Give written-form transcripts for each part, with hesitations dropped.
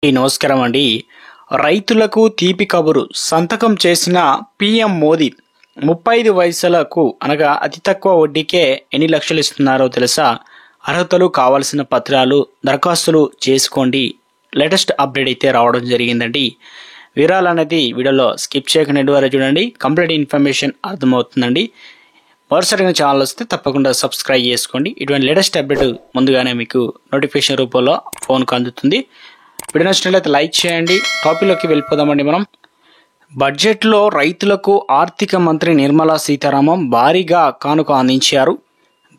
నమస్కారం అండి. రైతులకు తీపి కబురు సంతకం చేసిన పీఎం మోదీ 35 వయసులకు అనగా అతి తక్కువ వడ్డీకే ఎన్ని లక్షలు ఇస్తున్నారో తెలుసా? అర్హతలు, కావాల్సిన పత్రాలు, దరఖాస్తులు చేసుకోండి. లేటెస్ట్ అప్డేట్ అయితే రావడం జరిగిందండి. వివరాలు అనేది వీడియోలో స్కిప్ చేయకుండా ద్వారా చూడండి. కంప్లీట్ ఇన్ఫర్మేషన్ అర్థమవుతుందండి. మరోసారి ఛానల్ వస్తే తప్పకుండా సబ్స్క్రైబ్ చేసుకోండి. ఇటువంటి లేటెస్ట్ అప్డేట్ ముందుగానే మీకు నోటిఫికేషన్ రూపంలో ఫోన్కు అందుతుంది. వీడియో నచ్చినట్లయితే లైక్ చేయండి. టాపిక్లోకి వెళ్ళిపోదామండి. మనం బడ్జెట్లో రైతులకు ఆర్థిక మంత్రి నిర్మలా సీతారామన్ భారీగా కానుక అందించారు.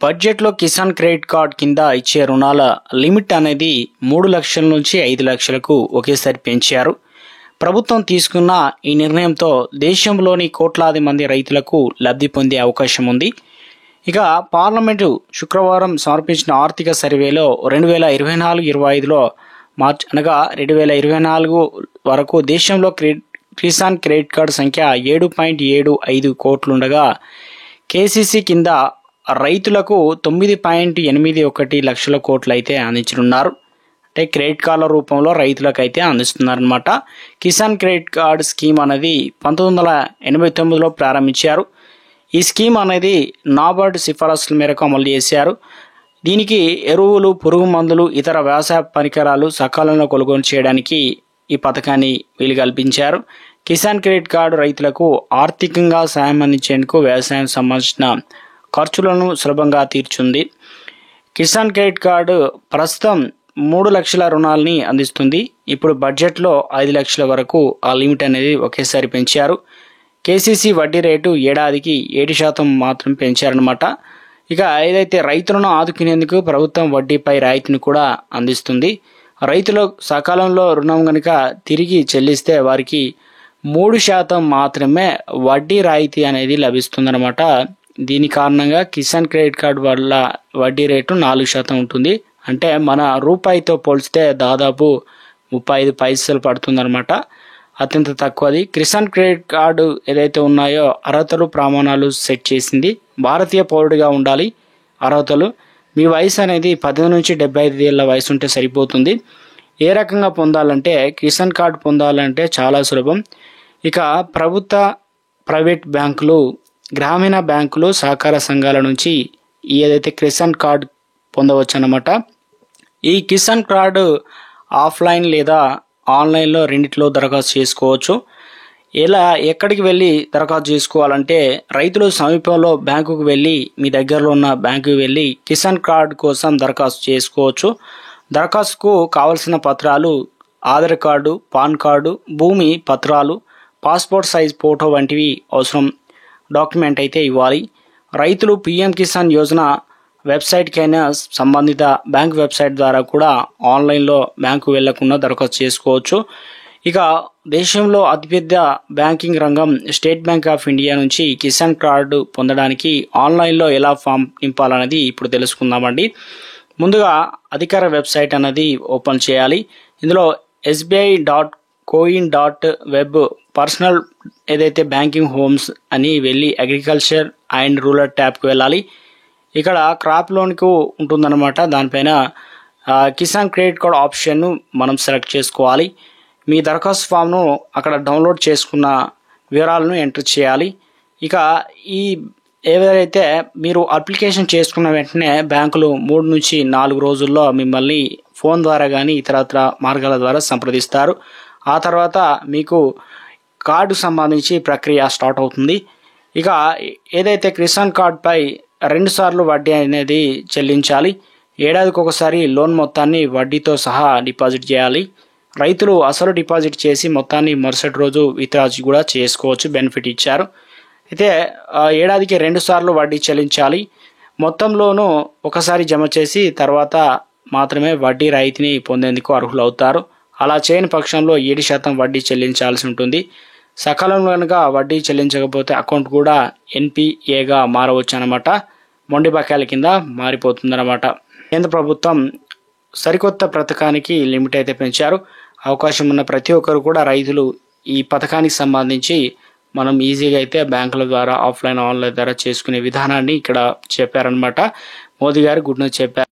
బడ్జెట్లో కిసాన్ క్రెడిట్ కార్డ్ కింద ఇచ్చే రుణాల లిమిట్ అనేది 3 లక్షల నుంచి 5 లక్షలకు ఒకేసారి పెంచారు. ప్రభుత్వం తీసుకున్న ఈ నిర్ణయంతో దేశంలోని కోట్లాది మంది రైతులకు లబ్ధి పొందే అవకాశం ఉంది. ఇక పార్లమెంటు శుక్రవారం సమర్పించిన ఆర్థిక సర్వేలో 2024-25లో మార్చ్ అనగా 2024 వరకు దేశంలో కిసాన్ క్రెడిట్ కార్డు సంఖ్య 7.75 కోట్లుండగా కేసీసీ కింద రైతులకు 9.81 లక్షల కోట్లు అయితే అందించనున్నారు. అంటే క్రెడిట్ కార్డుల రూపంలో రైతులకు అయితే అందిస్తున్నారనమాట. కిసాన్ క్రెడిట్ కార్డు స్కీమ్ అనేది 1989లో ప్రారంభించారు. ఈ స్కీమ్ అనేది నాబార్డ్ సిఫారసుల మేరకు అమలు చేశారు. దీనికి ఎరువులు, పురుగు మందులు, ఇతర వ్యవసాయ పరికరాలు సకాలంలో కొనుగోలు చేయడానికి ఈ పథకాన్ని వీలు కల్పించారు. కిసాన్ క్రెడిట్ కార్డు రైతులకు ఆర్థికంగా సాయం అందించేందుకు వ్యవసాయం సంబంధించిన ఖర్చులను సులభంగా తీర్చుంది. కిసాన్ క్రెడిట్ కార్డు ప్రస్తుతం 3 లక్షల రుణాలని అందిస్తుంది. ఇప్పుడు బడ్జెట్లో 5 లక్షల వరకు ఆ లిమిట్ అనేది ఒకేసారి పెంచారు. కేసీసీ వడ్డీ రేటు ఏడాదికి 7% మాత్రం పెంచారనమాట. ఇక ఏదైతే రైతులను ఆదుకునేందుకు ప్రభుత్వం వడ్డీపై రాయితీని కూడా అందిస్తుంది. రైతులు సకాలంలో రుణం కనుక తిరిగి చెల్లిస్తే వారికి 3% మాత్రమే వడ్డీ రాయితీ అనేది లభిస్తుందన్నమాట. దీని కారణంగా కిసాన్ క్రెడిట్ కార్డు వల్ల వడ్డీ రేటు 4% ఉంటుంది. అంటే మన రూపాయితో పోల్చితే దాదాపు 35 పైసలు పడుతుందన్నమాట. అత్యంత తక్కువది. కిసాన్ క్రెడిట్ కార్డు ఏదైతే ఉన్నాయో అర్హతలు, ప్రమాణాలు సెట్ చేసింది. భారతీయ పౌరుడిగా ఉండాలి. అర్హతలు మీ వయసు అనేది 18 నుంచి 75 ఏళ్ళ వయసు ఉంటే సరిపోతుంది. ఏ రకంగా పొందాలంటే కిసాన్ కార్డు పొందాలంటే చాలా సులభం. ఇక ప్రభుత్వ, ప్రైవేట్ బ్యాంకులు, గ్రామీణ బ్యాంకులు, సహకార సంఘాల నుంచి ఏదైతే కిసాన్ కార్డు పొందవచ్చు అన్నమాట. ఈ కిసాన్ కార్డు ఆఫ్లైన్ లేదా ఆన్లైన్లో రెండిట్లో దరఖాస్తు చేసుకోవచ్చు. ఎక్కడికి వెళ్ళి దరఖాస్తు చేసుకోవాలంటే రైతులు సమీపంలో బ్యాంకుకు వెళ్ళి, మీ దగ్గరలో ఉన్న బ్యాంకుకు వెళ్ళి కిసాన్ కార్డు కోసం దరఖాస్తు చేసుకోవచ్చు. దరఖాస్తుకు కావలసిన పత్రాలు ఆధార్ కార్డు, పాన్ కార్డు, భూమి పత్రాలు, పాస్పోర్ట్ సైజ్ ఫోటో వంటివి అవసరం డాక్యుమెంట్ అయితే ఇవ్వాలి. రైతులు పీఎం కిసాన్ యోజన వెబ్సైట్కైనా సంబంధిత బ్యాంక్ వెబ్సైట్ ద్వారా కూడా ఆన్లైన్లో బ్యాంకు వెళ్లకుండా దరఖాస్తు చేసుకోవచ్చు. ఇక దేశంలో అతిపెద్ద బ్యాంకింగ్ రంగం స్టేట్ బ్యాంక్ ఆఫ్ ఇండియా నుంచి కిసాన్ కార్డు పొందడానికి ఆన్లైన్లో ఎలా ఫామ్ నింపాలన్నది ఇప్పుడు తెలుసుకుందామండి. ముందుగా అధికార వెబ్సైట్ అనేది ఓపెన్ చేయాలి. ఇందులో sbi.coin.web పర్సనల్ ఏదైతే బ్యాంకింగ్ హోమ్స్ అని వెళ్ళి అగ్రికల్చర్ అండ్ రూరల్ ట్యాబ్కి వెళ్ళాలి. ఇక్కడ క్రాప్ లోన్కు ఉంటుందన్నమాట. దానిపైన కిసాన్ క్రెడిట్ కార్డ్ ఆప్షన్ను మనం సెలెక్ట్ చేసుకోవాలి. మీ దరఖాస్తు ఫామ్ను అక్కడ డౌన్లోడ్ చేసుకున్న వివరాలను ఎంటర్ చేయాలి. ఇక ఈ ఏదైతే మీరు అప్లికేషన్ చేసుకున్న వెంటనే బ్యాంకులు 3 నుంచి 4 రోజుల్లో మిమ్మల్ని ఫోన్ ద్వారా కానీ ఇతరత్ర మార్గాల ద్వారా సంప్రదిస్తారు. ఆ తర్వాత మీకు కార్డు సంబంధించి ప్రక్రియ స్టార్ట్ అవుతుంది. ఇక ఏదైతే కిసాన్ కార్డుపై 2 సార్లు వడ్డీ అనేది చెల్లించాలి. ఏడాదికి ఒకసారి లోన్ మొత్తాన్ని వడ్డీతో సహా డిపాజిట్ చేయాలి. రైతులు అసలు డిపాజిట్ చేసి మొత్తాన్ని మరుసటి రోజు విత్డ్రా కూడా చేసుకోవచ్చు. బెనిఫిట్ ఇచ్చారు. అయితే ఏడాదికి 2 సార్లు వడ్డీ చెల్లించాలి. మొత్తంలోనూ ఒకసారి జమ చేసి తర్వాత మాత్రమే వడ్డీ రాయితీని పొందేందుకు అర్హులు అవుతారు. అలా చేయని పక్షంలో 7% వడ్డీ చెల్లించాల్సి ఉంటుంది. సకాలంలో కనుక వడ్డీ చెల్లించకపోతే అకౌంట్ కూడా ఎన్పిఏగా మారవచ్చు అనమాట. మొండి బకాయిల కింద మారిపోతుందన్నమాట. కేంద్ర ప్రభుత్వం సరికొత్త పథకానికి లిమిట్ అయితే పెంచారు. అవకాశం ఉన్న ప్రతి ఒక్కరు కూడా రైతులు ఈ పథకానికి సంబంధించి మనం ఈజీగా అయితే బ్యాంకుల ద్వారా ఆఫ్లైన్, ఆన్లైన్ ద్వారా చేసుకునే విధానాన్ని ఇక్కడ చెప్పారనమాట. మోదీ గారు గుడ్ న్యూస్ చెప్పారు.